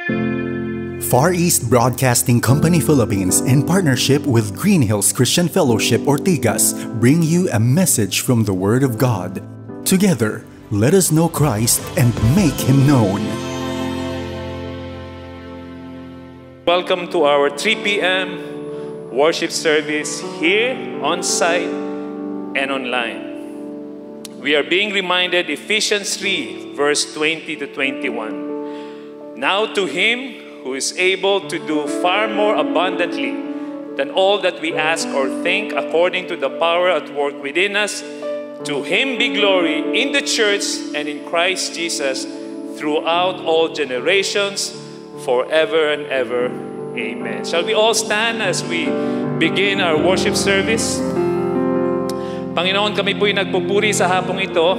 Far East Broadcasting Company Philippines, in partnership with Green Hills Christian Fellowship Ortigas, bring you a message from the Word of God. Together, let us know Christ and make Him known. Welcome to our 3 p.m. worship service here on site and online. We are being reminded Ephesians 3 verse 20 to 21. Now to Him who is able to do far more abundantly than all that we ask or think, according to the power at work within us, to Him be glory in the church and in Christ Jesus throughout all generations, forever and ever. Amen. Shall we all stand as we begin our worship service? Panginoon, kami po'y nagpupuri sa hapong ito.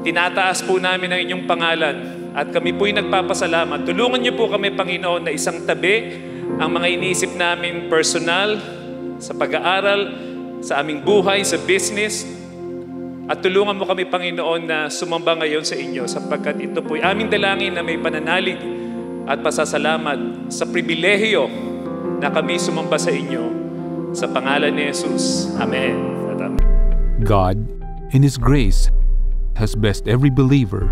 Tinataas po namin ang inyong pangalan. At kami po'y nagpapasalamat. Tulungan niyo po kami, Panginoon, na isang tabi ang mga iniisip namin personal, sa pag-aaral, sa aming buhay, sa business. At tulungan mo kami, Panginoon, na sumamba ngayon sa inyo sapagkat ito po'y aming dalangin na may pananalig at pasasalamat sa pribilehiyo na kami sumamba sa inyo sa pangalan ni Jesus. Amen. God, in His grace, has blessed every believer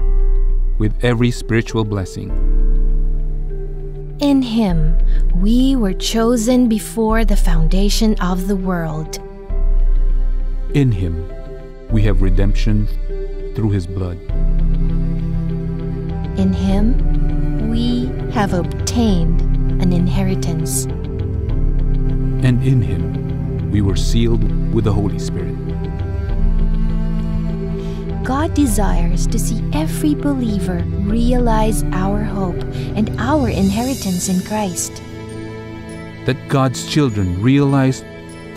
with every spiritual blessing. In Him, we were chosen before the foundation of the world. In Him, we have redemption through His blood. In Him, we have obtained an inheritance. And in Him, we were sealed with the Holy Spirit. God desires to see every believer realize our hope and our inheritance in Christ. That God's children realize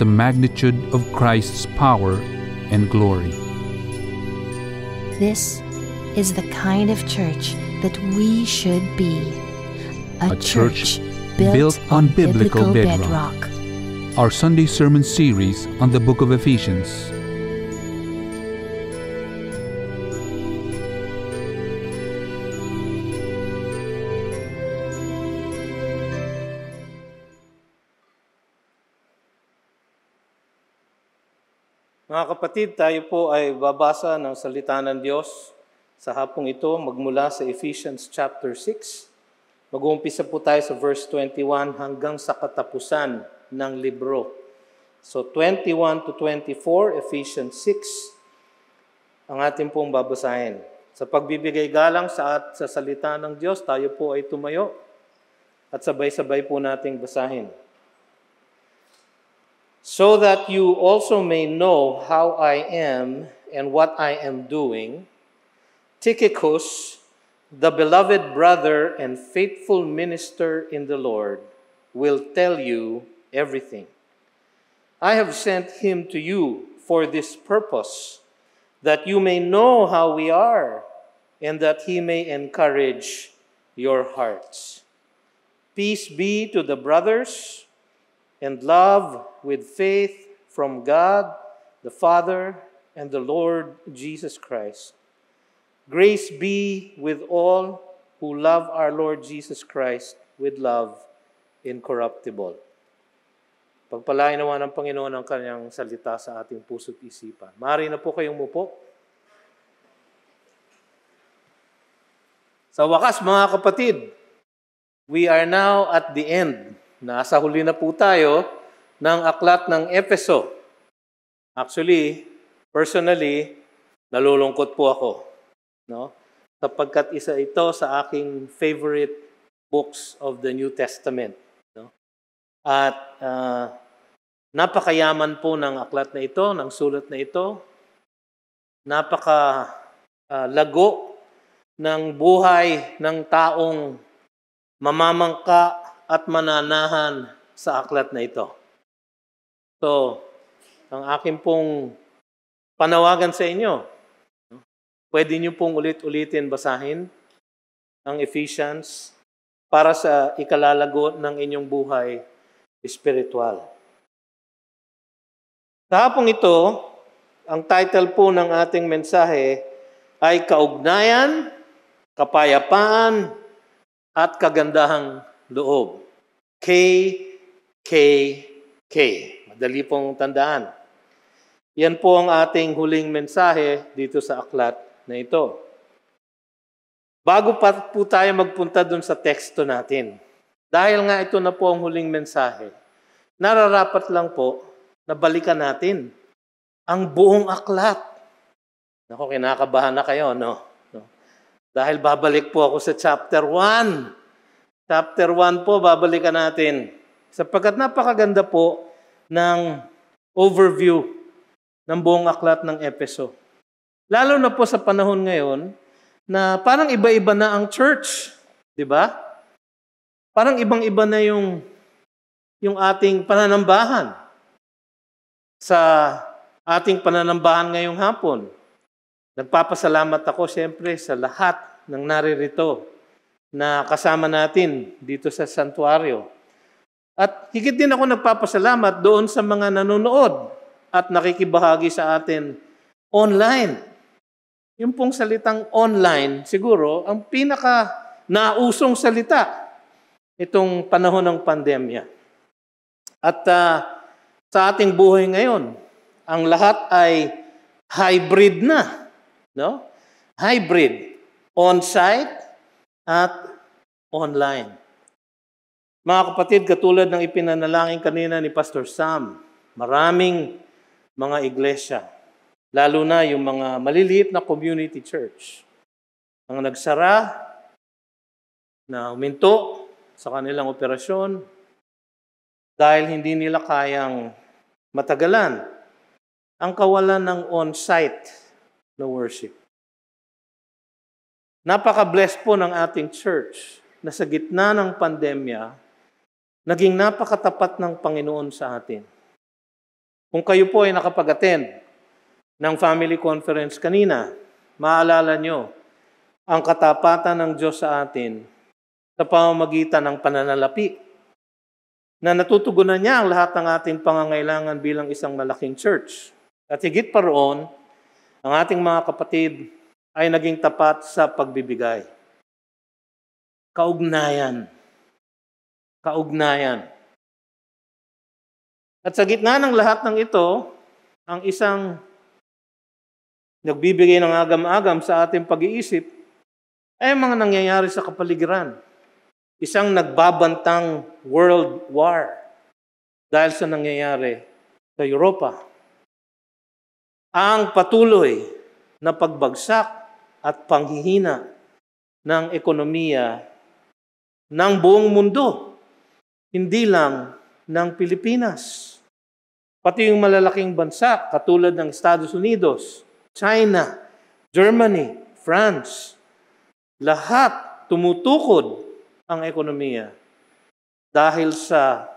the magnitude of Christ's power and glory. This is the kind of church that we should be. A church built on biblical bedrock. Our Sunday sermon series on the book of Ephesians. Mga kapatid, tayo po ay babasa ng salita ng Diyos sa hapong ito magmula sa Ephesians chapter 6. Mag-uumpisa po tayo sa verse 21 hanggang sa katapusan ng libro. So 21 to 24, Ephesians 6, ang ating pong babasahin. Sa pagbibigay galang sa salita ng Diyos, tayo po ay tumayo at sabay-sabay po nating basahin. So that you also may know how I am and what I am doing, Tychicus, the beloved brother and faithful minister in the Lord, will tell you everything. I have sent him to you for this purpose, that you may know how we are, and that he may encourage your hearts. Peace be to the brothers, and love with faith from God, the Father, and the Lord Jesus Christ. Grace be with all who love our Lord Jesus Christ with love incorruptible. Pagpalain naman ng Panginoon ang kanyang salita sa ating puso't isipan. Maaari na po kayong mupo. Sa wakas, mga kapatid, we are now at the end. Nasa huli na po tayo ng aklat ng Efeso. Actually, personally, nalulungkot po ako. No? Sapagkat isa ito sa aking favorite books of the New Testament. No? At napakayaman po ng aklat na ito, ng sulat na ito. Napaka-lago ng buhay ng taong mamamangka at mananahan sa aklat na ito. So, ang aking pong panawagan sa inyo, pwede niyo pong ulit-ulitin basahin ang Ephesians para sa ikalalago ng inyong buhay espiritual. Sa hapong ito, ang title po ng ating mensahe ay Kaugnayan, Kapayapaan, at kagandahang loob. K, K, K. Madali pong tandaan. Yan po ang ating huling mensahe dito sa aklat na ito. Bago pa po tayo magpunta dun sa teksto natin, dahil nga ito na po ang huling mensahe, nararapat lang po na balikan natin ang buong aklat. Naku, kinakabahan na kayo, no? Dahil babalik po ako sa chapter 1. Chapter 1 po, babalikan natin. Sapagkat napakaganda po ng overview ng buong aklat ng Efeso. Lalo na po sa panahon ngayon na parang iba-iba na ang church. Di ba? Parang ibang-iba na yung ating pananambahan sa ating pananambahan ngayong hapon. Nagpapasalamat ako siyempre sa lahat ng naririto na kasama natin dito sa santuario. At higit din ako nagpapasalamat doon sa mga nanonood at nakikibahagi sa atin online. Yung pong salitang online, siguro, ang pinaka nausong salita itong panahon ng pandemya. At sa ating buhay ngayon, ang lahat ay hybrid na. No? Hybrid. On-site at online. Mga kapatid, katulad ng ipinanalangin kanina ni Pastor Sam, maraming mga iglesia, lalo na yung mga maliliit na community church, ang nagsara, na huminto sa kanilang operasyon dahil hindi nila kayang matagalan ang kawalan ng on-site na worship. Napaka-blessed po ng ating church na sa gitna ng pandemya, naging napakatapat ng Panginoon sa atin. Kung kayo po ay nakapag-attend ng family conference kanina, maalala nyo ang katapatan ng Diyos sa atin sa pamamagitan ng pananalapi na natutugunan niya ang lahat ng ating pangangailangan bilang isang malaking church. At higit pa roon, ang ating mga kapatid ay naging tapat sa pagbibigay. Kaugnayan. Kaugnayan. At sa gitna ng lahat ng ito, ang isang nagbibigay ng agam-agam sa ating pag-iisip ay mga nangyayari sa kapaligiran. Isang nagbabantang world war dahil sa nangyayari sa Europa. Ang patuloy na pagbagsak at panghihina ng ekonomiya ng buong mundo, hindi lang ng Pilipinas. Pati yung malalaking bansa, katulad ng Estados Unidos, China, Germany, France, lahat tumutukod ang ekonomiya dahil sa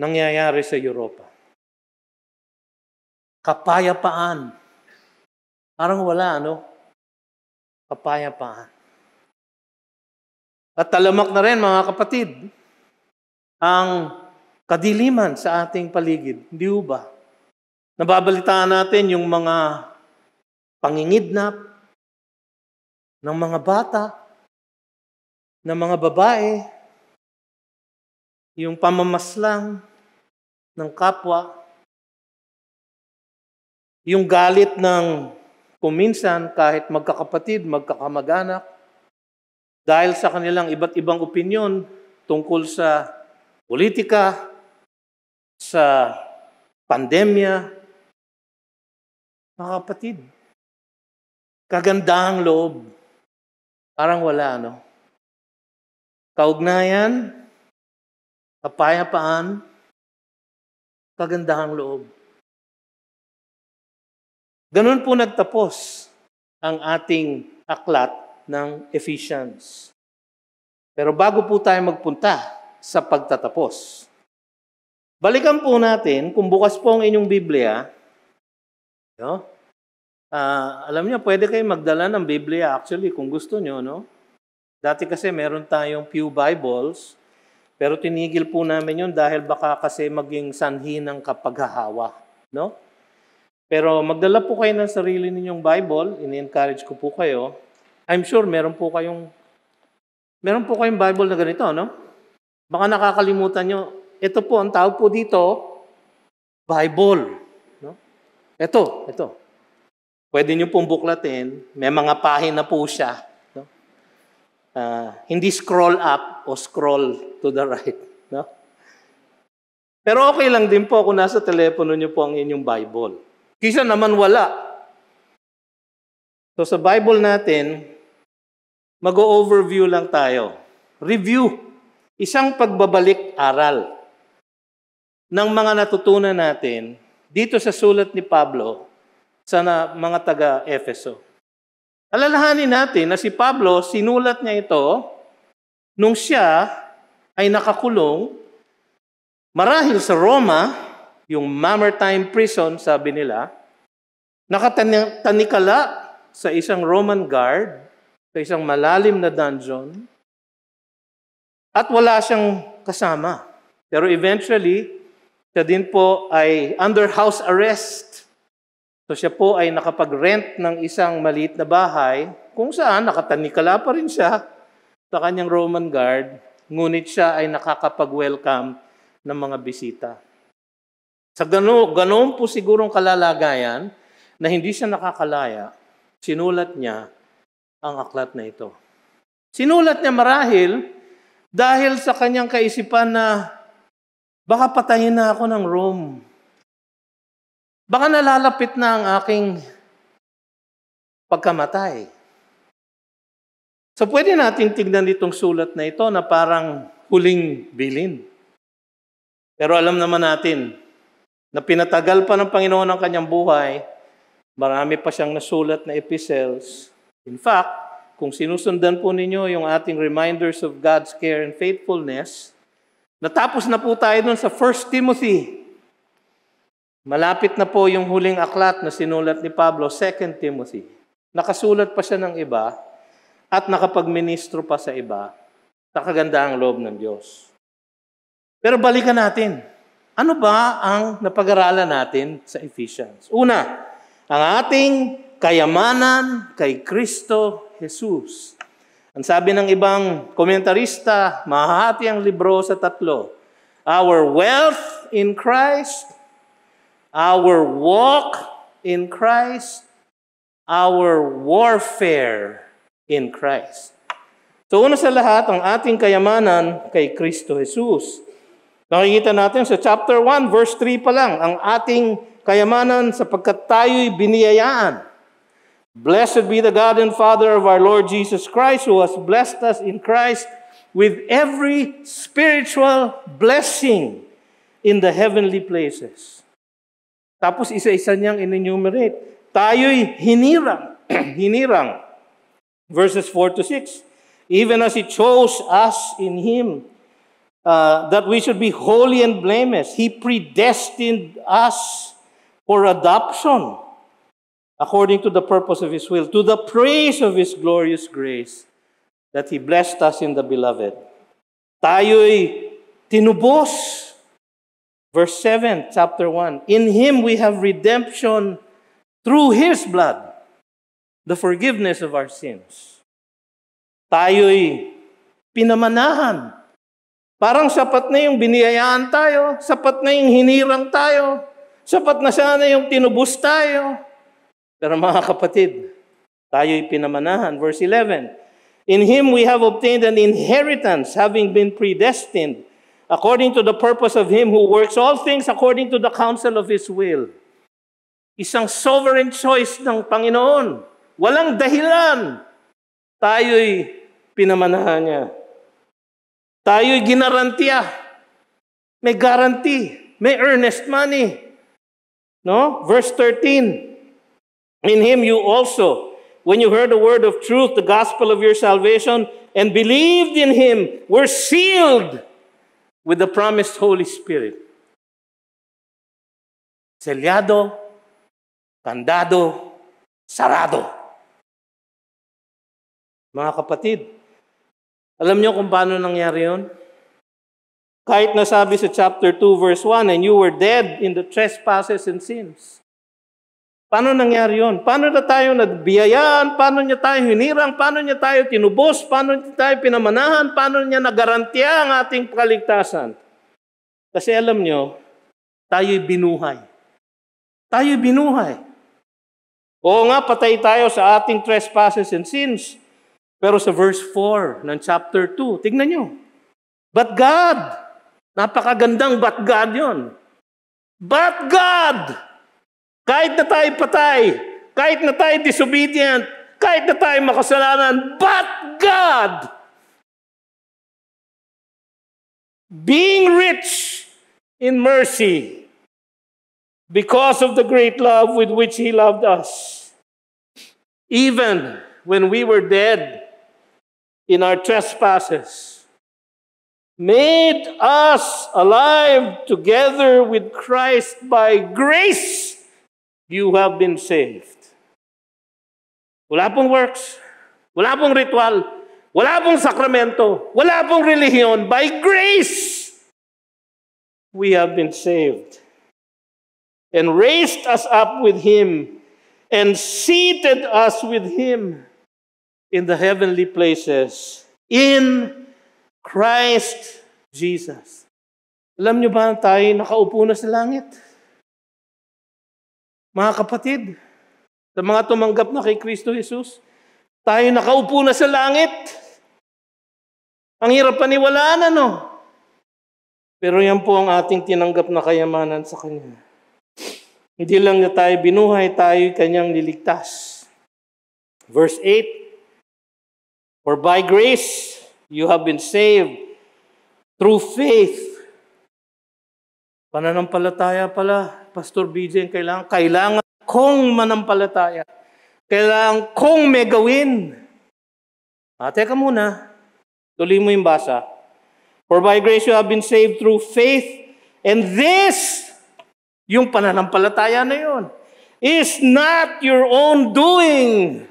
nangyayari sa Europa. Kapayapaan. Parang wala, ano? Kapayapaan. At talamak na rin, mga kapatid, ang kadiliman sa ating paligid. Hindi ba? Nababalitaan natin yung mga pangingidnap ng mga bata, ng mga babae, yung pamamaslang ng kapwa, yung galit ng kuminsan kahit magkakapatid, magkakamag-anak, dahil sa kanilang iba't ibang opinyon tungkol sa politika, sa pandemya. Mga kapatid, kagandahang loob, parang wala, no? Kaugnayan, kapayapaan, kagandahang loob. Ganun po nagtapos ang ating aklat ng Ephesians. Pero bago po tayo magpunta sa pagtatapos, balikan po natin, kung bukas po ang inyong Biblia, no? Alam niyo, pwede kayo magdala ng Biblia actually kung gusto niyo, no? Dati kasi meron tayong Pew Bibles, pero tinigil po namin yun dahil baka kasi maging sanhi ng kapaghahawa, no? Pero magdala po kayo ng sarili ninyong Bible, ini-encourage ko po kayo. I'm sure meron po kayong Meron po kayong Bible na ganito, no? Baka nakakalimutan nyo. Ito po, ang tawag po dito, Bible. No? Ito. Pwede nyo pong buklatin. May mga pahina po siya. No? Hindi scroll up o scroll to the right. No? Pero okay lang din po kung nasa telepono nyo po ang inyong Bible. Kisa naman wala. So sa Bible natin, mag-overview lang tayo. Review. Isang pagbabalik aral ng mga natutunan natin dito sa sulat ni Pablo sa mga taga-Efeso. Alalahanin natin na si Pablo, sinulat niya ito nung siya ay nakakulong marahil sa Roma, yung Mamertine prison, sabi nila, nakatanikala sa isang Roman guard, sa isang malalim na dungeon, at wala siyang kasama. Pero eventually, siya din po ay under house arrest. So siya po ay nakapag-rent ng isang maliit na bahay, kung saan nakatanikala pa rin siya sa kanyang Roman guard, ngunit siya ay nakakapag-welcome ng mga bisita. Sa ganoon po sigurong kalalagayan na hindi siya nakakalaya, sinulat niya ang aklat na ito. Sinulat niya marahil dahil sa kanyang kaisipan na baka patayin na ako ng Rome. Baka nalalapit na ang aking pagkamatay. So pwede natin tignan itong sulat na ito na parang huling bilin. Pero alam naman natin na pinatagal pa ng Panginoon ang kanyang buhay, marami pa siyang nasulat na epistles. In fact, kung sinusundan po ninyo yung ating reminders of God's care and faithfulness, natapos na po tayo dun sa 1 Timothy. Malapit na po yung huling aklat na sinulat ni Pablo, 2 Timothy. Nakasulat pa siya ng iba at nakapagministro pa sa iba sa kagandaang loob ng Diyos. Pero balikan natin. Ano ba ang napag-aralan natin sa Ephesians? Una, ang ating kayamanan kay Kristo Jesus. Ang sabi ng ibang komentarista, mahahati ang libro sa tatlo. Our wealth in Christ, our walk in Christ, our warfare in Christ. So una sa lahat, ang ating kayamanan kay Kristo Jesus. Nakikita natin sa chapter 1, verse 3 pa lang, ang ating kayamanan sapagkat tayo'y biniyayaan. Blessed be the God and Father of our Lord Jesus Christ, who has blessed us in Christ with every spiritual blessing in the heavenly places. Tapos isa-isa niyang in-enumerate. Tayo'y hinirang. Verses 4 to 6. Even as He chose us in Him, that we should be holy and blameless. He predestined us for adoption, according to the purpose of His will, to the praise of His glorious grace, that He blessed us in the Beloved. Tayo'y tinubos. Verse 7, chapter 1. In Him we have redemption through His blood, the forgiveness of our sins. Tayo'y pinamanahan. Parang sapat na yung biniyayaan tayo, sapat na yung hinirang tayo, sapat na sana yung tinubos tayo. Pero mga kapatid, tayo'y pinamanahan. Verse 11, in Him we have obtained an inheritance, having been predestined, according to the purpose of Him who works all things according to the counsel of His will. Isang sovereign choice ng Panginoon. Walang dahilan. Tayo'y pinamanahan niya. Tayo'y ginarantiya. May guarantee. May earnest money. No? Verse 13. In Him you also, when you heard the word of truth, the gospel of your salvation, and believed in Him, were sealed with the promised Holy Spirit. Selyado, kandado, sarado. Mga kapatid, alam niyo kung paano nangyari yun? Kahit nasabi sa chapter 2, verse 1, and you were dead in the trespasses and sins. Paano nangyari yun? Paano na tayo nagbiyayaan? Paano niya tayo hinirang? Paano niya tayo tinubos? Paano niya tayo pinamanahan? Paano niya nagarantiya ang ating kaligtasan? Kasi alam niyo, tayo'y binuhay. Tayo'y binuhay. Oo nga, patay tayo sa ating trespasses and sins. Pero sa verse 4 ng chapter 2, tignan niyo. But God, napakagandang but God yun. But God! Kahit na tayo patay, kahit na tayo disobedient, kahit na tayo makasalanan, but God, being rich in mercy, because of the great love with which He loved us, even when we were dead in our trespasses, made us alive together with Christ. By grace you have been saved. Wala pong works, wala pong ritual, wala pong sakramento, wala pong relihiyon. By grace, we have been saved. And raised us up with Him, and seated us with Him in the heavenly places, in Christ Jesus. Alam niyo ba tayo nakaupo na sa langit? Mga kapatid, sa mga tumanggap na kay Kristo Jesus, tayo nakaupo na sa langit. Ang hirap paniwalaan, ano? Pero yan po ang ating tinanggap na kayamanan sa Kanya. Hindi lang na tayo binuhay, tayo Kanyang niligtas. Verse 8, for by grace you have been saved through faith. Pananampalataya pala, Pastor BJ, kailangan kong manampalataya. Kailangan kong may gawin. Teka muna. Tuloy mo yung basa. For by grace you have been saved through faith, and this, yung pananampalataya na yun, is not your own doing.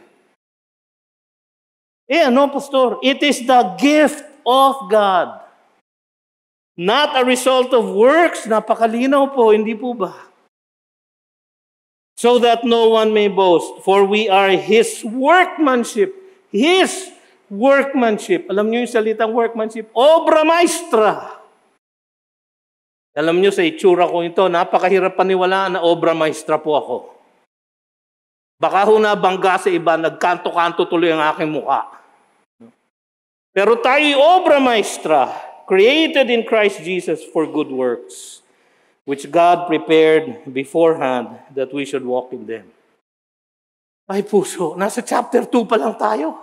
Ano, Pastor? It is the gift of God. Not a result of works. Napakalinaw po, hindi po ba? So that no one may boast. For we are His workmanship. His workmanship. Alam niyo yung salitang workmanship? Obra maestra. Alam niyo sa itsura ko ito, napakahirap paniwalaan na obra maestra po ako. Baka ho nabangga sa iba, nagkanto-kanto tuloy ang aking mukha. Pero tayo'y obra maestra, created in Christ Jesus for good works, which God prepared beforehand that we should walk in them. Ay puso, nasa chapter 2 pa lang tayo.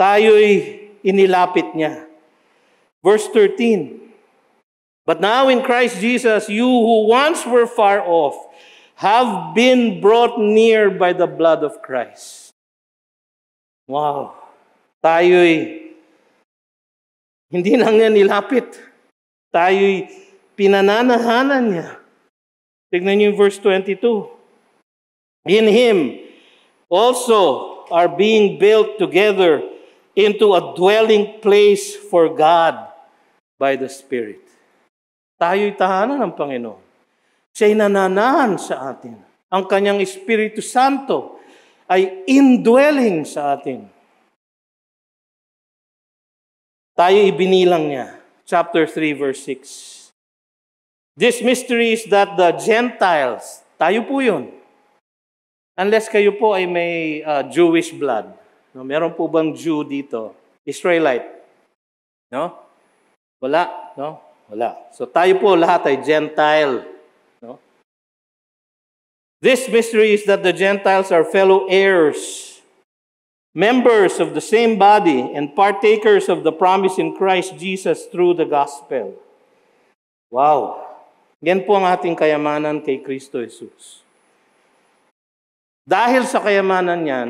Tayo'y inilapit niya. Verse 13, but now in Christ Jesus, you who once were far off, have been brought near by the blood of Christ. Wow. Tayo'y hindi lang niya nilapit. Tayo'y pinananahanan niya. Tignan niyo yung verse 22. In Him also are being built together into a dwelling place for God by the Spirit. Tayo'y tahanan ng Panginoon. Siya'y nananahan sa atin. Ang Kanyang Espiritu Santo ay indwelling sa atin. Tayo ibinilang niya. Chapter 3, verse 6. This mystery is that the Gentiles, tayo po yun. Unless kayo po ay may Jewish blood. No, meron po bang Jew dito? Israelite? No? Wala. No? Wala. So tayo po lahat ay Gentile. No? This mystery is that the Gentiles are fellow heirs, members of the same body, and partakers of the promise in Christ Jesus through the gospel. Wow! Yan po ang ating kayamanan kay Kristo Jesus. Dahil sa kayamanan yan,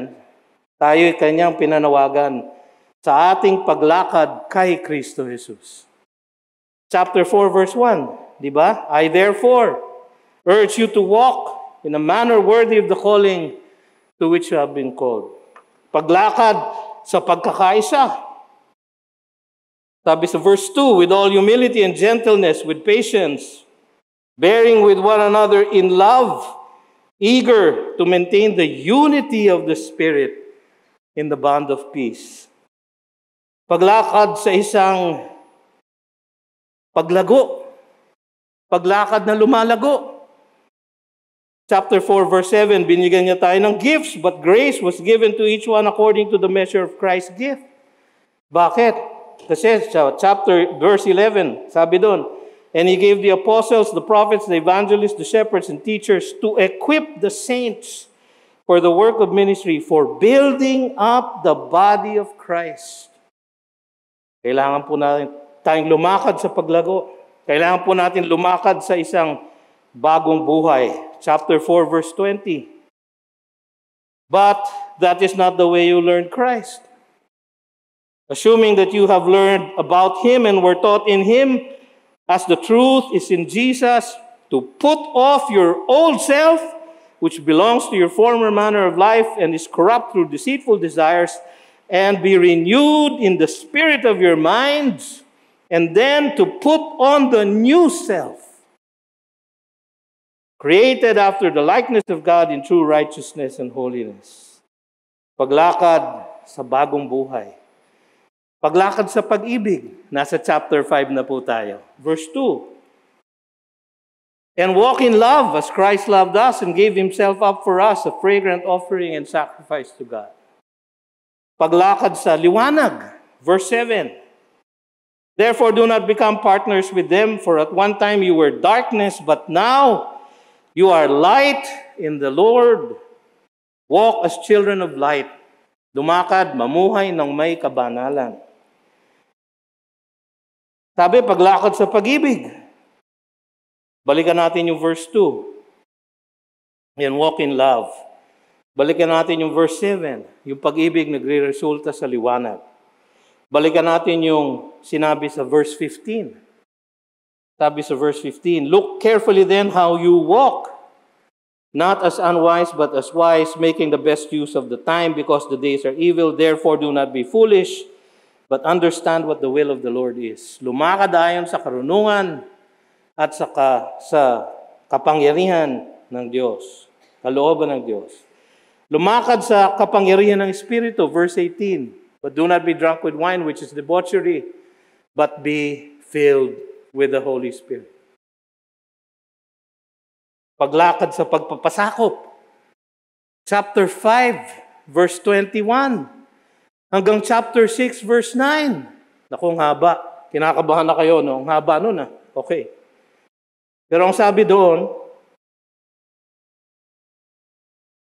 tayo'y Kanyang pinanawagan sa ating paglakad kay Kristo Jesus. Chapter 4, verse 1, di ba? I therefore urge you to walk in a manner worthy of the calling to which you have been called. Paglakad sa pagkakaisa. Sabi sa verse 2, with all humility and gentleness, with patience, bearing with one another in love, eager to maintain the unity of the Spirit in the bond of peace. Paglakad sa isang paglago, paglakad na lumalago. Chapter 4, verse 7, binigyan niya tayo ng gifts, but grace was given to each one according to the measure of Christ's gift. Bakit? Kasi verse 11, sabi doon, and He gave the apostles, the prophets, the evangelists, the shepherds, and teachers to equip the saints for the work of ministry, for building up the body of Christ. Kailangan po natin tayong lumakad sa paglago. Kailangan po natin lumakad sa isang bagong buhay. Chapter 4, verse 20. But that is not the way you learned Christ. Assuming that you have learned about Him and were taught in Him, as the truth is in Jesus, to put off your old self, which belongs to your former manner of life and is corrupt through deceitful desires, and be renewed in the spirit of your minds, and then to put on the new self, created after the likeness of God in true righteousness and holiness. Paglakad sa bagong buhay. Paglakad sa pag-ibig. Nasa chapter 5 na po tayo. Verse 2. And walk in love as Christ loved us and gave Himself up for us, a fragrant offering and sacrifice to God. Paglakad sa liwanag. Verse 7. Therefore do not become partners with them, for at one time you were darkness, but now you are light in the Lord. Walk as children of light. Lumakad, mamuhay ng may kabanalan. Sabi, paglakad sa pag-ibig. Balikan natin yung verse 2. And walk in love. Balikan natin yung verse 7. Yung pag-ibig nagre-resulta sa liwanag. Balikan natin yung sinabi sa verse 15. Sabi sa verse 15, look carefully then how you walk, not as unwise but as wise, making the best use of the time because the days are evil. Therefore do not be foolish, but understand what the will of the Lord is. Lumakad ayon sa karunungan at sa kapangyarihan ng Diyos, kalooban ng Diyos. Lumakad sa kapangyarihan ng Espiritu, verse 18, but do not be drunk with wine, which is debauchery, but be filled with the Holy Spirit. Paglakad sa pagpapasakop. Chapter 5, verse 21. Hanggang chapter 6, verse 9. Naku, ang haba. Kinakabahan na kayo, no? Ang haba nun, ah. Okay. Pero ang sabi doon,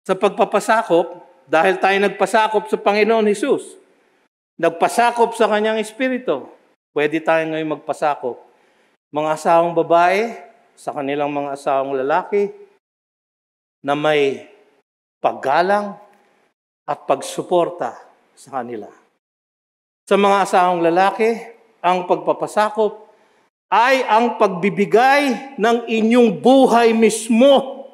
sa pagpapasakop, dahil tayo nagpasakop sa Panginoon Jesus, nagpasakop sa Kanyang Espiritu, pwede tayo ngayon magpasakop. Mga asawang babae sa kanilang mga asawang lalaki na may paggalang at pagsuporta sa kanila. Sa mga asawang lalaki, ang pagpapasakop ay ang pagbibigay ng inyong buhay mismo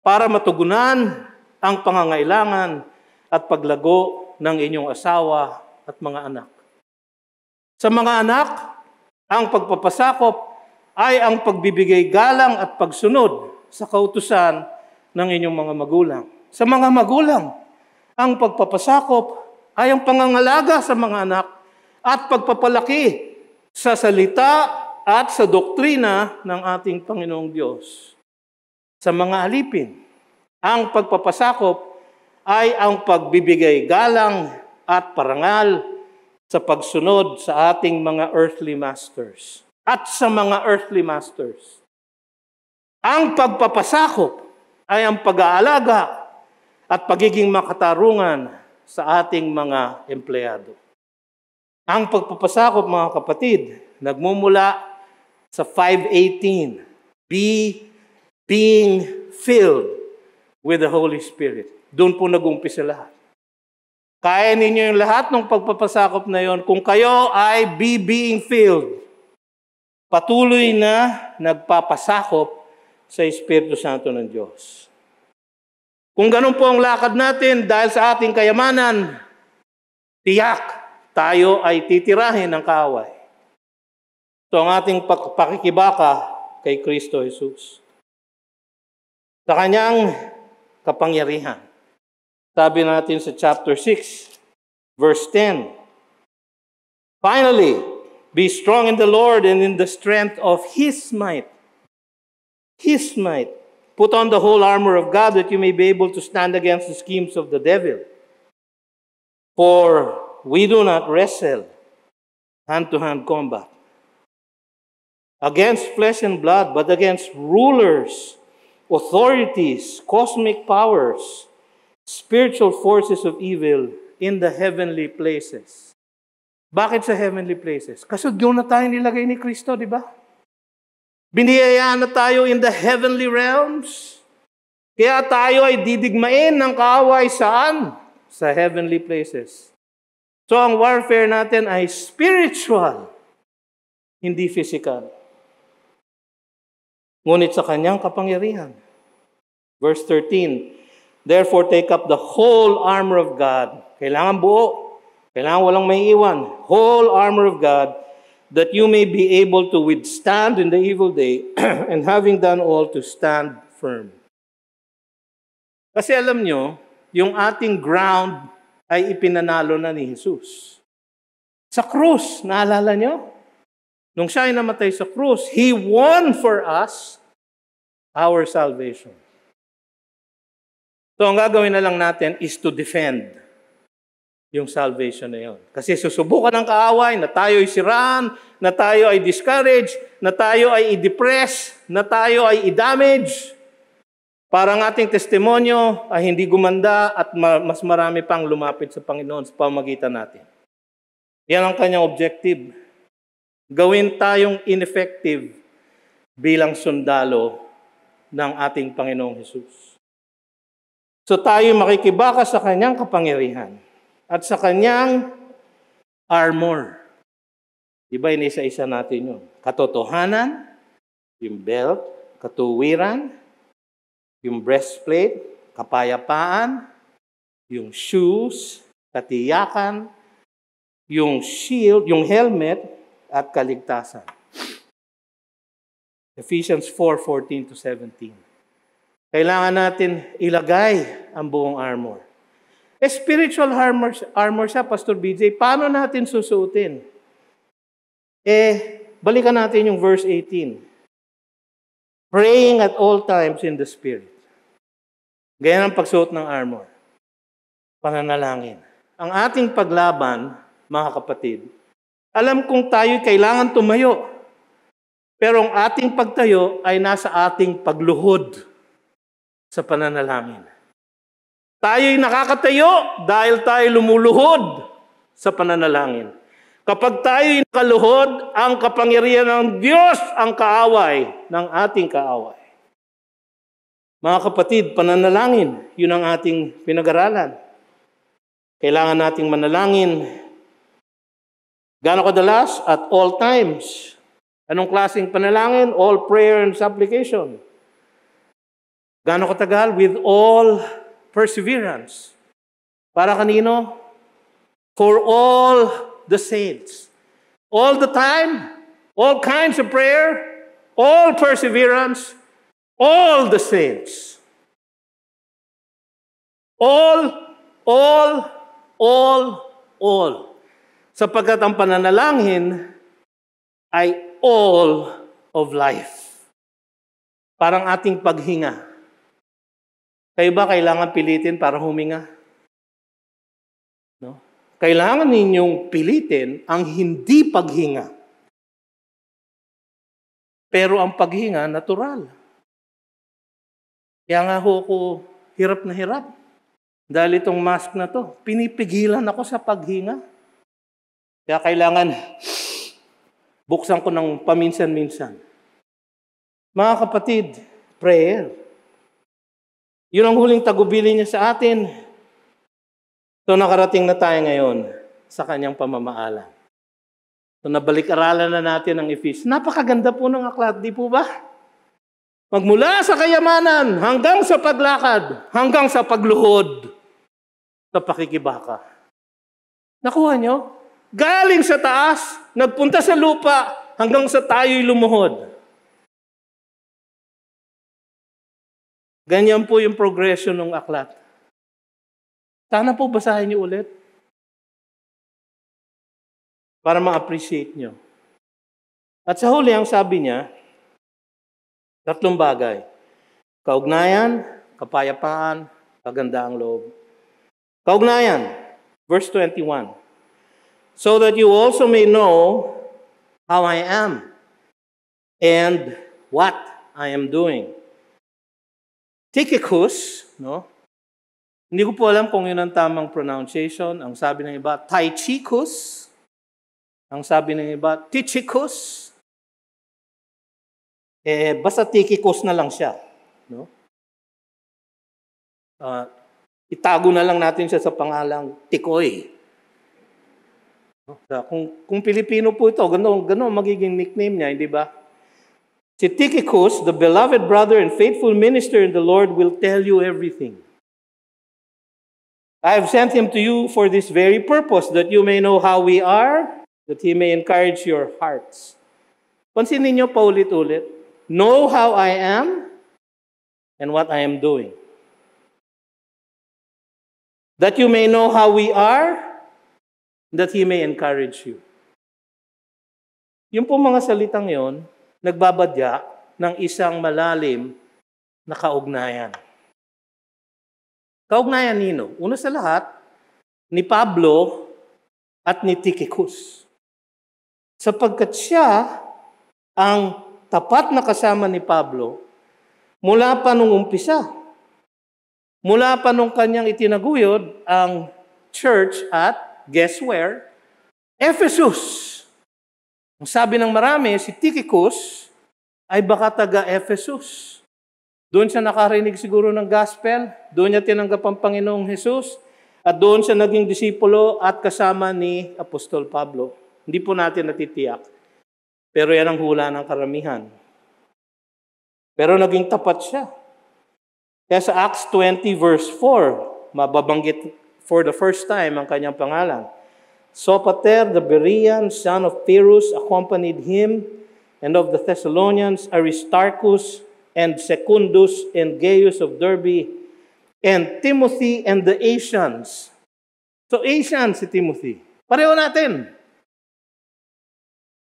para matugunan ang pangangailangan at paglago ng inyong asawa at mga anak. Sa mga anak, ang pagpapasakop ay ang pagbibigay galang at pagsunod sa kautusan ng inyong mga magulang. Sa mga magulang, ang pagpapasakop ay ang pangangalaga sa mga anak at pagpapalaki sa salita at sa doktrina ng ating Panginoong Diyos. Sa mga alipin, ang pagpapasakop ay ang pagbibigay galang at parangal sa pagsunod sa ating mga earthly masters at sa mga earthly masters. Ang pagpapasakop ay ang pag-aalaga at pagiging makatarungan sa ating mga empleyado. Ang pagpapasakop, mga kapatid, nagmumula sa 5:18. Being filled with the Holy Spirit. Doon po nag-umpisa lahat. Kaya ninyo yung lahat ng pagpapasakop na yon kung kayo ay being filled. Patuloy na nagpapasakop sa Espiritu Santo ng Diyos. Kung ganun po ang lakad natin dahil sa ating kayamanan, tiyak tayo ay titirahin ng kaaway. Ito ang ating pakikibaka kay Kristo Jesus. Sa kanyang kapangyarihan. Sabi natin sa chapter 6, verse 10. Finally, be strong in the Lord and in the strength of His might. His might. Put on the whole armor of God that you may be able to stand against the schemes of the devil. For we do not wrestle hand-to-hand combat against flesh and blood, but against rulers, authorities, cosmic powers, spiritual forces of evil in the heavenly places. Bakit sa heavenly places? Kasi doon na tayo nilagay ni Kristo, di ba? Biniyayaan na tayo in the heavenly realms. Kaya tayo ay didigmain ng kaaway saan? Sa heavenly places. So ang warfare natin ay spiritual, hindi physical. Ngunit sa kanyang kapangyarihan. Verse 13, therefore take up the whole armor of God. Kailangan buo. Kailangan walang may iwan. Whole armor of God, that you may be able to withstand in the evil day, and having done all, to stand firm. Kasi alam nyo, yung ating ground ay ipinanalo na ni Jesus. Sa krus, naalala nyo? Nung siya ay namatay sa krus, He won for us our salvation. So ang gagawin na lang natin is to defend yung salvation na yun. Kasi susubukan ng kaaway na tayo ay siraan, na tayo ay discouraged, na tayo ay i-depress, na tayo ay i-damage, para ang ating testimonyo ay hindi gumanda at mas marami pang lumapit sa Panginoon sa pamamagitan natin. Yan ang kanyang objective. Gawin tayong ineffective bilang sundalo ng ating Panginoong Hesus. So tayo makikibaka sa kanyang kapangyarihan at sa kanyang armor. Diba, inisa-isa natin yun. Katotohanan, yung belt, katuwiran, yung breastplate, kapayapaan, yung shoes, katiyakan, yung shield, yung helmet, at kaligtasan. Ephesians 4:14-17. Kailangan natin ilagay ang buong armor. Spiritual armor siya, Pastor BJ. Paano natin susuotin? Balikan natin yung verse 18. Praying at all times in the Spirit. Ganyan ang pagsuot ng armor. Pananalangin. Ang ating paglaban, mga kapatid, alam kong tayo kailangan tumayo. Pero ang ating pagtayo ay nasa ating pagluhod sa pananalangin. Tayo'y nakakatayo dahil tayo lumuluhod sa pananalangin. Kapag tayo'y nakaluhod, ang kapangyarihan ng Diyos ang kaaway ng ating kaaway. Mga kapatid, pananalangin, yun ang ating pinag-aralan. Kailangan nating manalangin. Gaano kadalas? At all times. Anong klaseng panalangin? All prayer and supplication. Gaano katagal? With all perseverance. Para kanino? For all the saints. All the time, all kinds of prayer, all perseverance, all the saints. All. Sapagkat ang pananalangin ay all of life. Parang ating paghinga. Kayo ba kailangan pilitin para huminga? No? Kailangan ninyong pilitin ang hindi paghinga. Pero ang paghinga, natural. Kaya nga ako hirap na hirap. Dahil itong mask na to, pinipigilan ako sa paghinga. Kaya kailangan buksan ko ng paminsan-minsan. Mga kapatid, prayer. Yun ang huling tagubili niya sa atin. So nakarating na tayo ngayon sa kanyang pamamaalan. So nabalik-aralan na natin ang Ephesians. Napakaganda po ng aklat, di po ba? Magmula sa kayamanan hanggang sa paglakad, hanggang sa pagluhod, sa pakikibaka. Nakuha nyo? Galing sa taas, nagpunta sa lupa, hanggang sa tayo'y lumuhod. Ganyan po yung progression ng aklat. Sana po basahin niyo ulit para ma-appreciate niyo. At sa huli, ang sabi niya, 3 bagay. Kaugnayan, kapayapaan, kagandaang loob. Kaugnayan, verse 21. So that you also may know how I am and what I am doing. Tychicus, no? Hindi ko po alam kung yun ang tamang pronunciation. Ang sabi ng iba, Tychicus. Ang sabi ng iba, Tychicus. Basta Tychicus na lang siya. No? Itago na lang natin siya sa pangalang Tikoy. No? Kung Pilipino po ito, gano'n magiging nickname niya, hindi ba? Si Tychicus, the beloved brother and faithful minister in the Lord, will tell you everything. I have sent him to you for this very purpose, that you may know how we are, that he may encourage your hearts. Pansinin niyo paulit-ulit. Know how I am and what I am doing. That you may know how we are, that he may encourage you. Yung po mga salitang yon, nagbabadya ng isang malalim na kaugnayan. Kaugnayan nino? Una sa lahat, ni Pablo at ni Tychicus. Sapagkat siya ang tapat na kasama ni Pablo mula pa nung umpisa. Mula pa nung kanyang itinaguyod ang church at, guess where? Ephesus. Ang sabi ng marami, si Tychicus ay baka taga-Ephesus. Doon siya nakarinig siguro ng gospel, doon niya tinanggap ang Panginoong Jesus, at doon siya naging disipulo at kasama ni Apostol Pablo. Hindi po natin natitiyak. Pero yan ang hula ng karamihan. Pero naging tapat siya. Kaya sa Acts 20 verse 4, mababanggit for the first time ang kanyang pangalan. Sopater, the Berean, son of Pyrrhus, accompanied him, and of the Thessalonians, Aristarchus, and Secundus, and Gaius of Derbe, and Timothy, and the Asians. So Asian si Timothy. Pareho natin.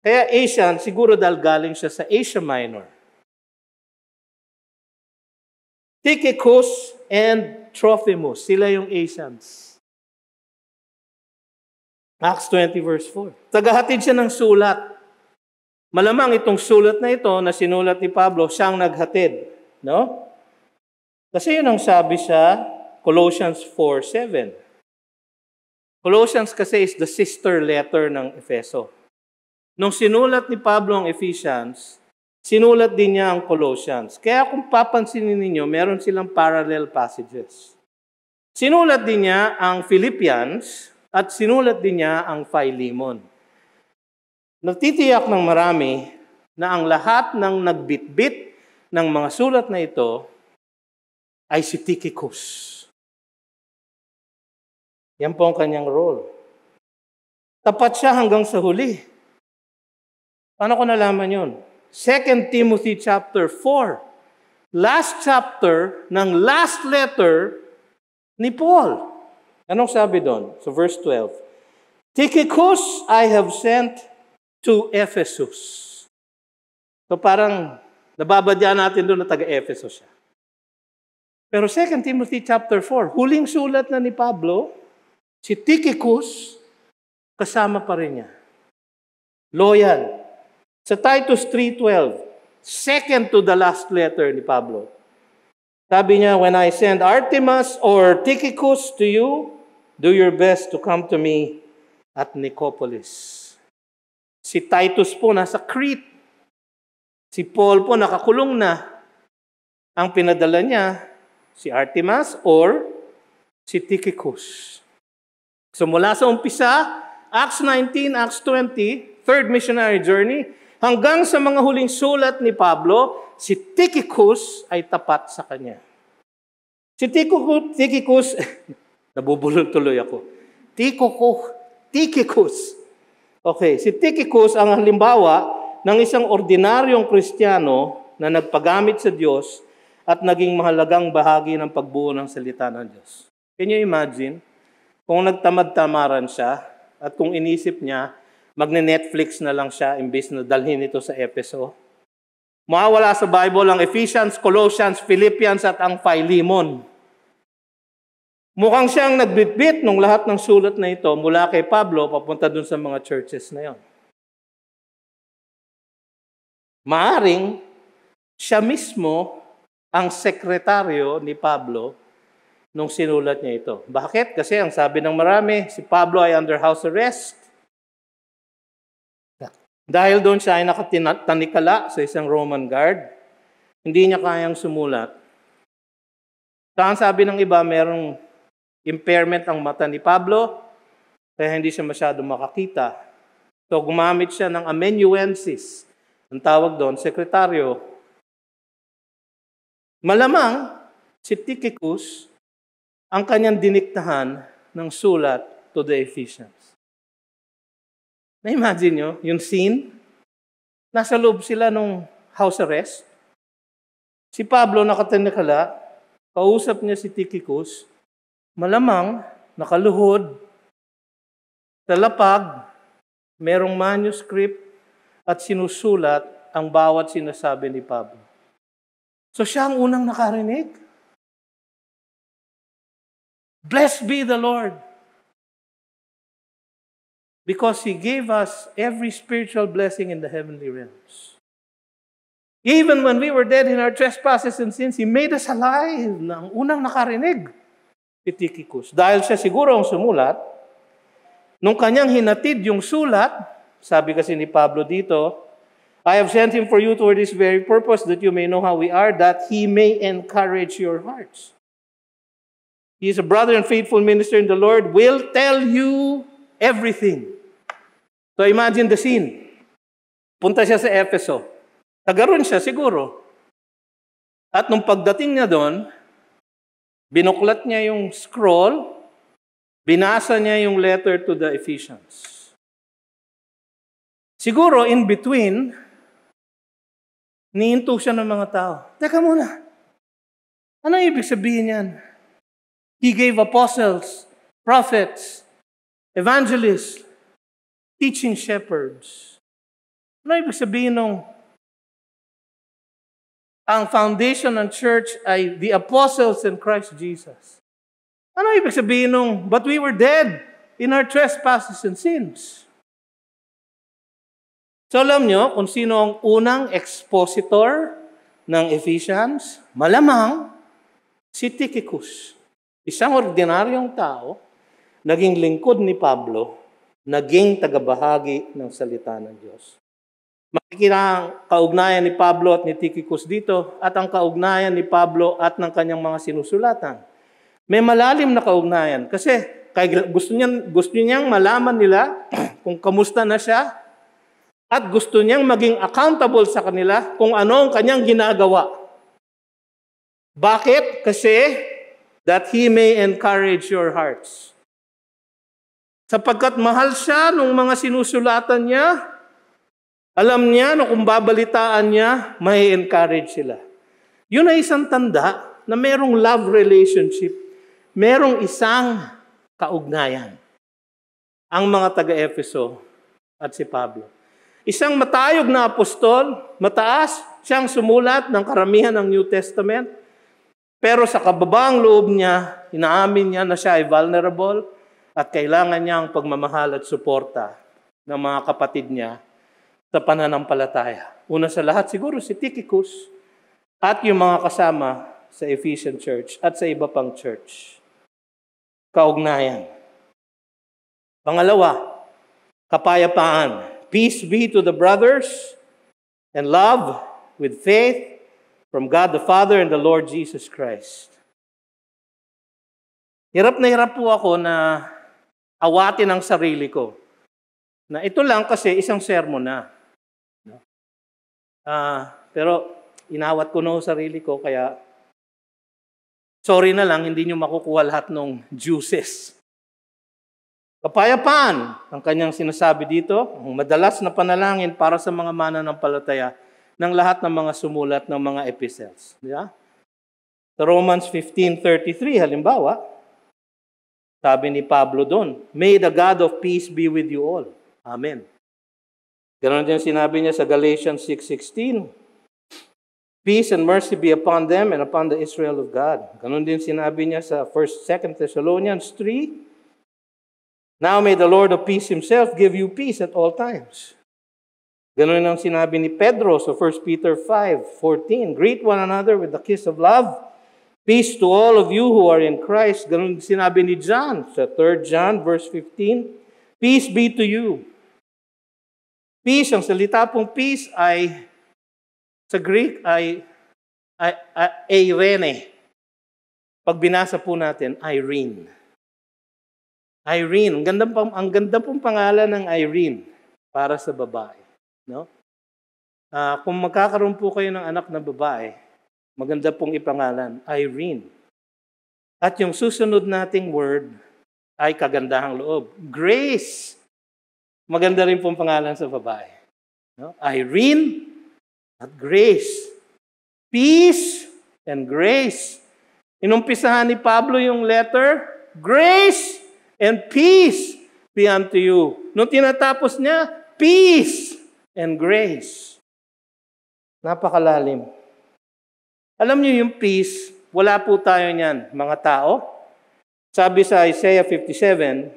Kaya Asian, siguro dahil galing siya sa Asia Minor. Tychicus and Trophimus, sila yung Asians. Acts 20 verse 4. Tagahatid siya ng sulat. Malamang itong sulat na ito na sinulat ni Pablo, siyang naghatid. No? Kasi yun ang sabi sa Colossians 4:7. Colossians kasi is the sister letter ng Efeso. Nung sinulat ni Pablo ang Ephesians, sinulat din niya ang Colossians. Kaya kung papansinin ninyo, meron silang parallel passages. Sinulat din niya ang Philippians at sinulat din niya ang Philemon. Nagtitiyak ng marami na ang lahat ng nagbitbit ng mga sulat na ito ay si Tychicus. Yan po ang kanyang role. Tapat siya hanggang sa huli. Paano ko nalaman yun? 2 Timothy chapter 4. Last chapter ng last letter ni Paul. Anong sabi doon? So verse 12. Tychicus I have sent to Ephesus. So parang nababadya natin doon na taga-Ephesus siya. Pero 2 Timothy chapter 4, huling sulat na ni Pablo, si Tychicus, kasama pa rin niya. Loyal. Sa Titus 3:12, second to the last letter ni Pablo. Sabi niya, when I send Artemas or Tychicus to you, do your best to come to me at Nicopolis. Si Titus po nasa Crete. Si Paul po nakakulong na. Ang pinadala niya, si Artemas or si Tychicus. So mula sa umpisa, Acts 19, Acts 20, third missionary journey, hanggang sa mga huling sulat ni Pablo, si Tychicus ay tapat sa kanya. Si Tychicus, nabubulol tuloy ako. Tychicus. Okay, si Tychicus ang halimbawa ng isang ordinaryong Kristiyano na nagpagamit sa Diyos at naging mahalagang bahagi ng pagbuo ng salita ng Diyos. Can you imagine? Kung nagtamad-tamaran siya at kung inisip niya, magne-Netflix na lang siya imbes na dalhin ito sa Efeso. Mawawala sa Bible ang Ephesians, Colossians, Philippians at ang Philemon. Mukhang siyang nagbitbit ng lahat ng sulat na ito mula kay Pablo papunta dun sa mga churches na yon. Maaring siya mismo ang sekretaryo ni Pablo nung sinulat niya ito. Bakit? Kasi ang sabi ng marami, si Pablo ay under house arrest. Dahil doon siya ay nakatanikala sa isang Roman guard, hindi niya kayang sumulat. Saan sabi ng iba, merong impairment ang mata ni Pablo, kaya hindi siya masyado makakita. So gumamit siya ng amanuensis, ang tawag doon, sekretaryo. Malamang si Tychicus ang kanyang diniktahan ng sulat to the Ephesians. Na-imagine nyo, yung scene, nasa loob sila nung house arrest. Si Pablo nakatanikala, kausap niya si Tychicus, malamang nakaluhod, sa lapag, merong manuscript at sinusulat ang bawat sinasabi ni Pablo. So siya ang unang nakarinig. Blessed be the Lord. Because He gave us every spiritual blessing in the heavenly realms. Even when we were dead in our trespasses and sins, He made us alive. Ang unang nakarinig, si Tychicus. Dahil siya siguro ang sumulat, nung kanyang hinatid yung sulat, sabi kasi ni Pablo dito, I have sent him for you toward this very purpose, that you may know how we are, that he may encourage your hearts. He is a brother and faithful minister in the Lord, will tell you everything. So imagine the scene. Punta siya sa Efeso. Tagaroon siya siguro. At nung pagdating niya doon, binuklat niya yung scroll, binasa niya yung letter to the Ephesians. Siguro in between, nihinto siya ng mga tao. Teka muna, ano ibig sabihin yan? He gave apostles, prophets, evangelists, teaching shepherds. Ano ibig sabihin nung ang foundation ng church ay the apostles and Christ Jesus? Ano ibig sabihin nung, but we were dead in our trespasses and sins? So alam nyo kung sino ang unang expositor ng Ephesians? Malamang si Tychicus. Isang ordinaryong tao, naging lingkod ni Pablo, naging tagabahagi ng salita ng Diyos. Makikita ang kaugnayan ni Pablo at ni Tychicus dito at ang kaugnayan ni Pablo at ng kanyang mga sinusulatan. May malalim na kaugnayan kasi gusto niyang malaman nila kung kamusta na siya at gusto niyang maging accountable sa kanila kung ano ang kanyang ginagawa. Bakit? Kasi that he may encourage your hearts. Sapagkat mahal siya nung mga sinusulatan niya, alam niya na kung babalitaan niya, may encourage sila. Yun ay isang tanda na merong love relationship, merong isang kaugnayan. Ang mga taga-Efeso at si Pablo. Isang matayog na apostol, mataas, siyang sumulat ng karamihan ng New Testament, pero sa kababaang loob niya, inaamin niya na siya ay vulnerable at kailangan niya ang pagmamahal at suporta ng mga kapatid niya sa pananampalataya. Una sa lahat siguro si Tychicus at yung mga kasama sa Ephesian Church at sa iba pang church. Kaugnayan. Pangalawa, kapayapaan. Peace be to the brothers and love with faith from God the Father and the Lord Jesus Christ. Hirap na hirap po ako na awatin ang sarili ko. Na ito lang kasi isang sermon na. Pero inawat ko na ang sarili ko kaya sorry na lang, hindi nyo makukuha lahat ng juices. Kapayapaan, ang kanyang sinasabi dito, ang madalas na panalangin para sa mga mananampalataya ng lahat ng mga sumulat ng mga epistles. Yeah? Sa Romans 15:33, halimbawa, sabi ni Pablo doon, "May the God of peace be with you all." Amen. Ganon din sinabi niya sa Galatians 6:16, "Peace and mercy be upon them and upon the Israel of God." Ganon din sinabi niya sa 2 Thessalonians 3, "Now may the Lord of peace himself give you peace at all times." Ganon ang sinabi ni Pedro sa 1 Peter 5:14, "Greet one another with the kiss of love. Peace to all of you who are in Christ." Ganon sinabi ni John sa 3 John verse 15, "Peace be to you." Peace, ang salita pong peace ay sa Greek ay eirene. Pag binasa po natin, Irene. Irene, ang ganda pong pangalan ng Irene para sa babae, no? Kung magkakaroon po kayo ng anak na babae, maganda pong ipangalan, Irene. At yung susunod nating word ay kagandahang loob. Grace. Maganda rin pong pangalan sa babae. No? Irene at Grace. Peace and grace. Inumpisahan ni Pablo yung letter, "Grace and peace be unto you." Nung tinatapos niya, "Peace and grace." Napakalalim. Alam niyo yung peace, wala po tayo niyan, mga tao. Sabi sa Isaiah 57,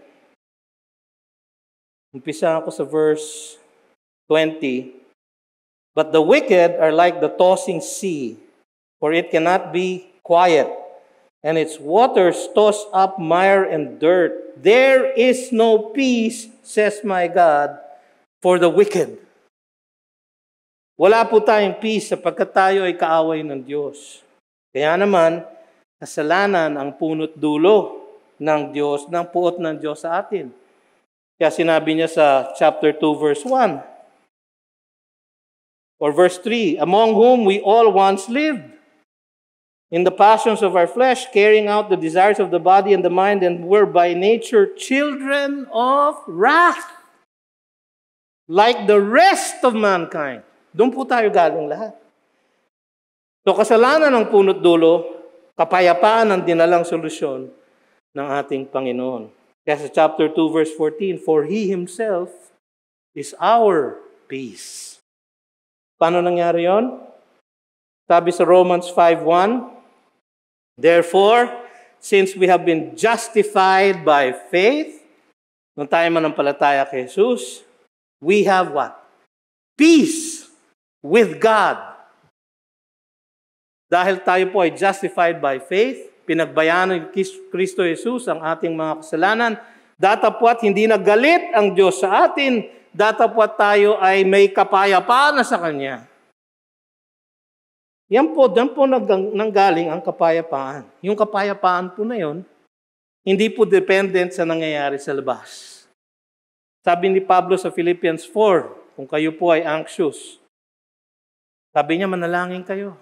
umpisa ako sa verse 20, "But the wicked are like the tossing sea, for it cannot be quiet, and its waters toss up mire and dirt. There is no peace, says my God, for the wicked." Wala po tayong peace sapagkat tayo ay kaaway ng Diyos. Kaya naman, kasalanan ang punot dulo ng Diyos, ng puot ng Diyos sa atin. Kaya sinabi niya sa chapter 2, verse 1, or verse 3, "Among whom we all once lived, in the passions of our flesh, carrying out the desires of the body and the mind, and were by nature children of wrath, like the rest of mankind." Doon po tayo galing lahat. So kasalanan ang punot dulo, kapayapaan ang dinalang solusyon ng ating Panginoon. Kaya sa chapter 2, verse 14, "For He Himself is our peace." Paano nangyari yon? Sabi sa Romans 5:1, "Therefore, since we have been justified by faith," nung tayo manampalataya kay Jesus, "we have" what? "Peace with God." Dahil tayo po ay justified by faith, pinagbayaran ni Kristo Jesus ang ating mga kasalanan, datapwat hindi nagalit ang Diyos sa atin, datapwat tayo ay may kapayapaan na sa Kanya. Yan po nanggaling ang kapayapaan. Yung kapayapaan po na yon, hindi po dependent sa nangyayari sa labas. Sabi ni Pablo sa Philippians 4, kung kayo po ay anxious, sabi niya, manalangin kayo.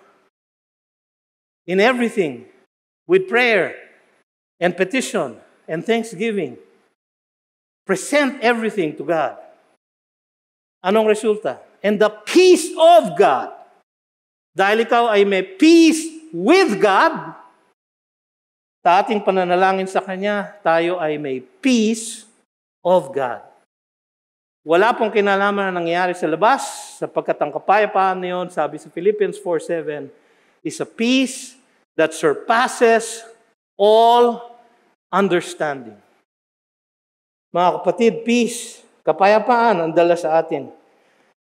In everything, with prayer and petition and thanksgiving, present everything to God. Anong resulta? And the peace of God. Dahil ikaw ay may peace with God, sa ating pananalangin sa Kanya, tayo ay may peace of God. Wala pong kinalaman na nangyayari sa labas, sapagkat ang kapayapaan na yun, sabi sa Philippians 4:7, is a peace that surpasses all understanding. Mga kapatid, peace, kapayapaan ang dala sa atin.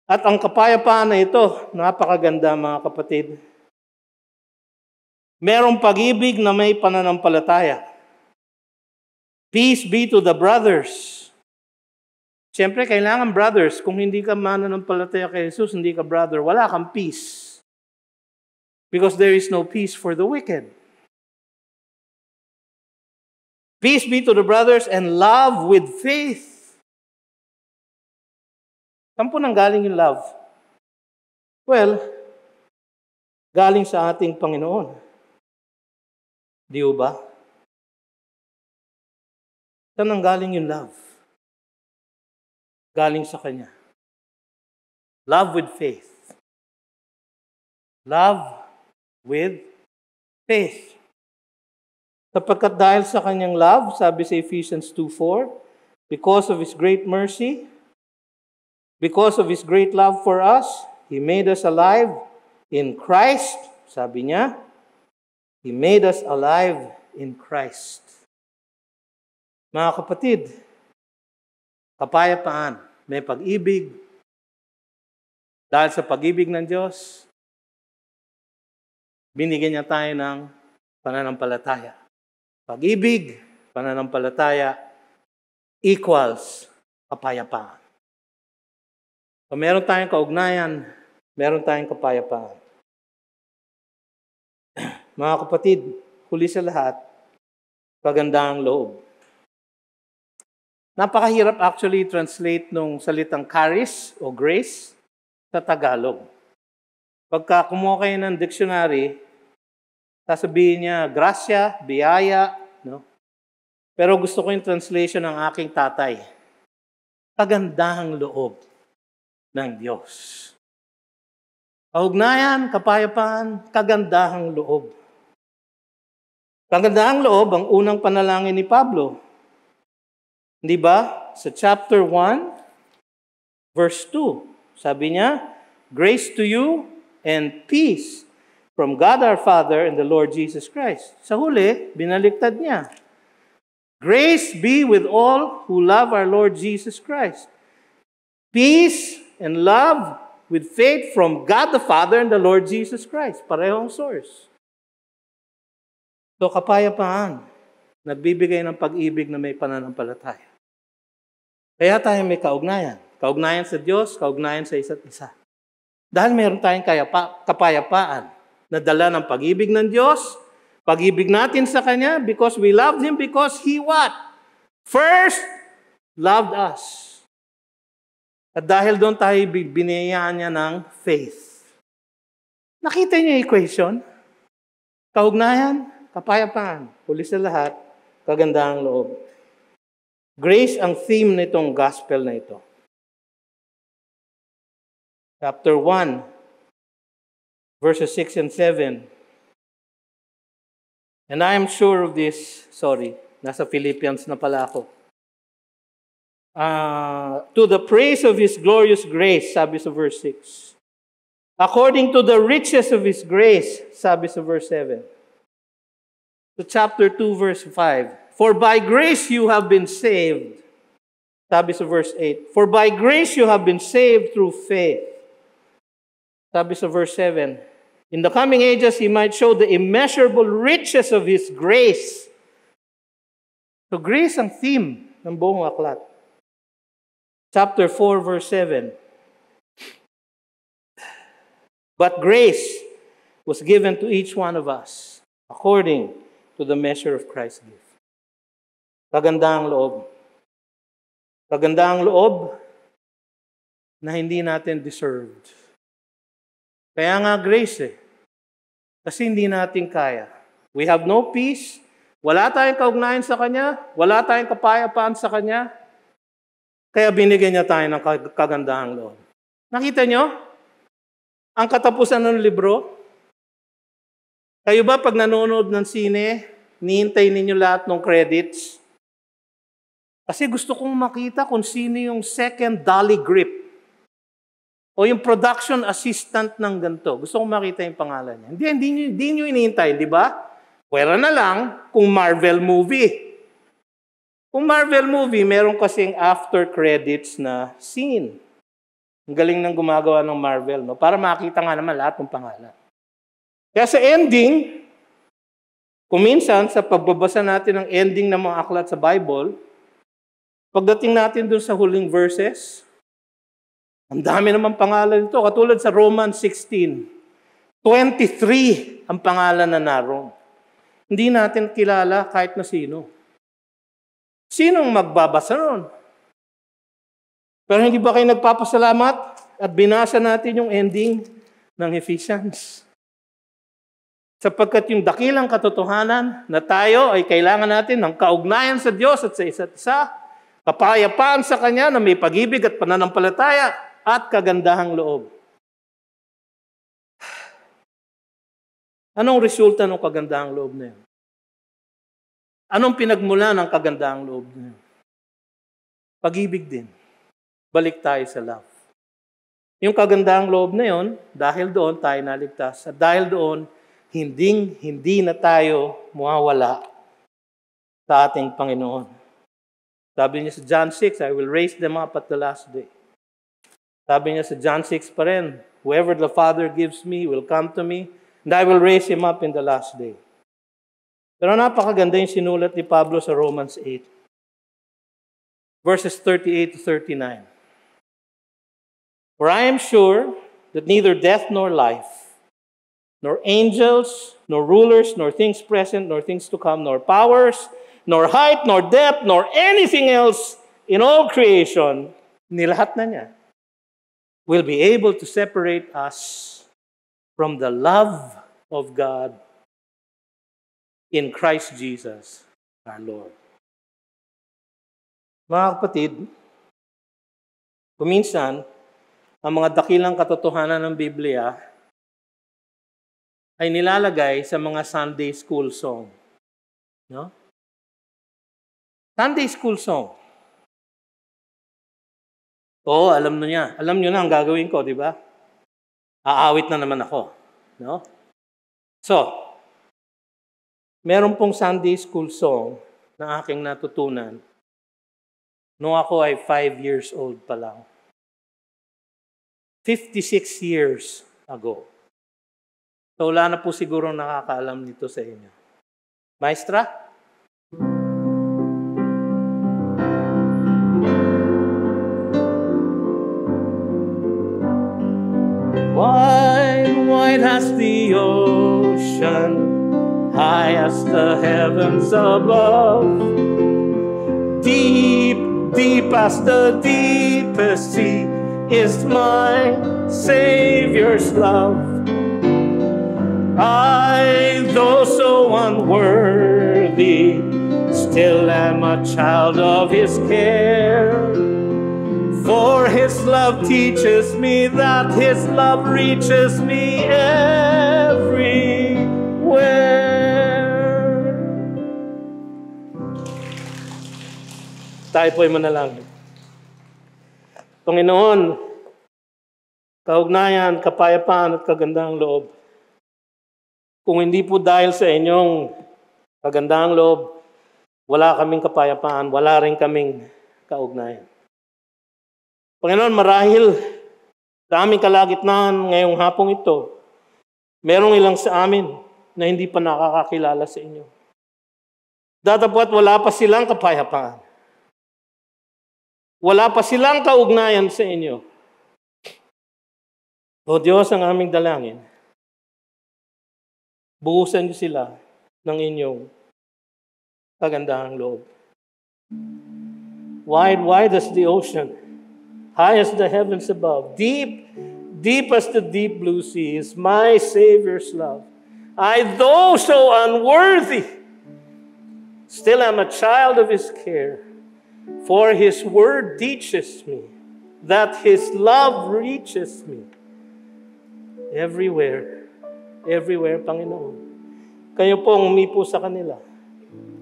At ang kapayapaan na ito, napakaganda mga kapatid. Merong pag-ibig na may pananampalataya. Peace be to the brothers. Siyempre, kailangan brothers. Kung hindi ka mananampalataya kay Jesus, hindi ka brother, wala kang peace. Because there is no peace for the wicked. Peace be to the brothers and love with faith. Saan po nanggaling yung love? Well, galing sa ating Panginoon. Di ba? Saan nanggaling yung love? Galing sa Kanya. Love with faith. Love with Faith. Sapagkat dahil sa kanyang love, sabi sa Ephesians 2:4, because of His great mercy, because of His great love for us, He made us alive in Christ. Sabi niya, He made us alive in Christ. Mga kapatid, kapayapaan, may pag-ibig. Dahil sa pag-ibig ng Diyos, binigyan niya tayo ng pananampalataya. Pag-ibig, pananampalataya, equals kapayapaan. So, meron tayong kaugnayan, meron tayong kapayapaan. Mga kapatid, huli sa lahat, kagandahang loob. Napakahirap actually translate nung salitang charis o grace sa Tagalog. Pagka kumuha kayo ng dictionary, sasabihin niya, grasya, biyaya, no? Pero gusto ko yung translation ng aking tatay. Kagandahang loob ng Diyos. Kaugnayan, kapayapaan, kagandahang loob. Kagandahang loob ang unang panalangin ni Pablo. Di ba? Sa chapter 1, verse 2, sabi niya, grace to you and peace from God our Father and the Lord Jesus Christ. Sa huli, binaliktad niya. Grace be with all who love our Lord Jesus Christ. Peace and love with faith from God the Father and the Lord Jesus Christ. Parehong source. So kapayapaan, nagbibigay ng pag-ibig na may pananampalataya. Kaya tayo may kaugnayan. Kaugnayan sa Diyos, kaugnayan sa isa't isa. Dahil meron tayong kapayapaan na dala ng pag-ibig ng Diyos, pag-ibig natin sa Kanya because we loved Him because He what? First, loved us. At dahil doon tayo biniyayaan niya ng faith. Nakita niyo yung equation? Kaugnayan, kapayapaan, huli sa lahat, kagandahang loob. Grace ang theme nitong gospel na ito. Chapter 1, verses 6 and 7. And I am sure of this, nasa Philippians na pala ako. To the praise of His glorious grace, sabi sa verse 6. According to the riches of His grace, sabi sa verse 7. To chapter 2, verse 5. For by grace you have been saved, sabi sa verse 8. For by grace you have been saved through faith. Sabi sa verse 7, in the coming ages, He might show the immeasurable riches of His grace. So grace ang theme ng buong aklat. Chapter 4, verse 7. But grace was given to each one of us according to the measure of Christ's gift. Kagandahang loob. Kagandahang loob na hindi natin deserved. Kaya nga grace Kasi hindi natin kaya. We have no peace. Wala tayong kaugnayan sa Kanya. Wala tayong kapayapaan sa Kanya. Kaya binigyan niya tayo ng kagandahang loob. Nakita niyo? Ang katapusan ng libro. Kayo ba pag nanonood ng sine, nihintay ninyo lahat ng credits? Kasi gusto kong makita kung sino yung second dolly grip. O yung production assistant ng ganito. Gusto kong makita yung pangalan niya. Hindi nyo inihintay, di ba? Pwera na lang kung Marvel movie. Kung Marvel movie, meron kasing after credits na scene. Ang galing ng gumagawa ng Marvel, no? Para makita nga naman lahat ng pangalan. Kaya sa ending, kung minsan sa pagbabasa natin ng ending ng mga aklat sa Bible, pagdating natin dun sa huling verses, ang dami naman pangalan nito. Katulad sa Romans 16, 23 ang pangalan na naroon. Hindi natin kilala kahit na sino. Sinong magbabasa nun? Pero hindi ba kayo nagpapasalamat at binasa natin yung ending ng Ephesians? Sapagkat yung dakilang katotohanan na tayo ay kailangan natin ng kaugnayan sa Diyos at sa isa't isa, kapayapaan sa Kanya na may pag-ibig at pananampalataya, at kagandahang loob. Anong resulta ng kagandahang loob na yun? Anong pinagmula ng kagandahang loob na yun? Pag-ibig din. Balik tayo sa love. Yung kagandahang loob na yun, dahil doon tayo naligtas. At dahil doon, hindi na tayo mawawala sa ating Panginoon. Sabi niya sa John 6, I will raise them up at the last day. Sabi niya sa John 6 pa rin, whoever the Father gives me will come to me, and I will raise him up in the last day. Pero napakaganda yung sinulat ni Pablo sa Romans 8, verses 38 to 39. For I am sure that neither death nor life, nor angels, nor rulers, nor things present, nor things to come, nor powers, nor height, nor depth, nor anything else in all creation, nilahat na niya, will be able to separate us from the love of God in Christ Jesus, our Lord. Mga kapatid, kuminsan, ang mga dakilang katotohanan ng Biblia ay nilalagay sa mga Sunday school song. No? Sunday school song. Oo, alam niya. Alam niyo na ang gagawin ko, di ba? Aawit na naman ako. No? So, meron pong Sunday school song na aking natutunan nung ako ay 5 years old pa lang. 56 years ago. So, wala na po siguro nakakaalam nito sa inyo. Maestra? Wide as the ocean, high as the heavens above, deep as the deepest sea, is my Savior's love. I, though so unworthy, still am a child of His care. For His love teaches me that His love reaches me everywhere. Tayo po'y manalangin. Panginoon, kaugnayan, kapayapaan at kagandahang loob. Kung hindi po dahil sa inyong kagandahang loob, wala kaming kapayapaan, wala rin kaming kaugnayan. Panginoon, marahil sa aming kalagitnaan ngayong hapong ito, merong ilang sa amin na hindi pa nakakakilala sa inyo. Datapwat wala pa silang kapayapaan. Wala pa silang kaugnayan sa inyo. O Diyos, ang aming dalangin, buhusan niyo sila ng inyong kagandahang loob. Wide as the ocean, high as the heavens above, deep as the deep blue sea is my Savior's love. I, though so unworthy, still am a child of His care. For His word teaches me that His love reaches me everywhere, Panginoon. Kayo pong umipo sa kanila.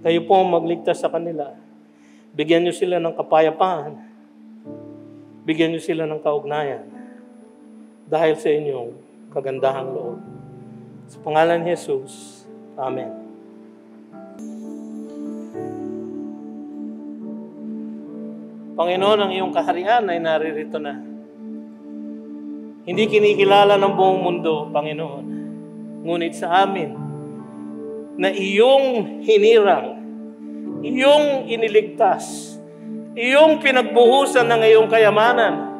Kayo pong magligtas sa kanila. Bigyan niyo sila ng kapayapaan. Bigyan niyo sila ng kaugnayan. Dahil sa inyong kagandahang loob. Sa pangalan ni Jesus, Amen. Panginoon, ang iyong kaharian ay naririto na. Hindi kinikilala ng buong mundo, Panginoon. Ngunit sa amin, na iyong hinirang, iyong iniligtas, iyong pinagbuhusan ng iyong kayamanan,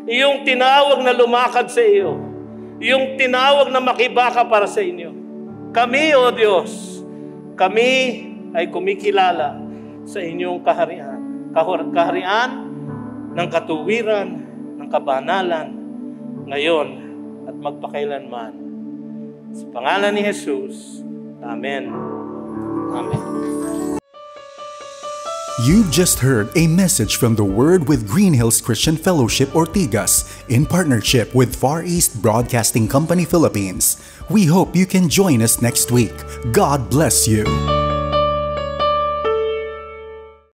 iyong tinawag na lumakad sa iyo, iyong tinawag na makibaka para sa inyo. Kami, O Diyos, kami ay kumikilala sa inyong kaharian. Kaharian ng katuwiran, ng kabanalan, ngayon at magpakailanman. Sa pangalan ni Jesus, Amen. Amen. You've just heard a message from the Word with Green Hills Christian Fellowship Ortigas in partnership with Far East Broadcasting Company Philippines. We hope you can join us next week. God bless you.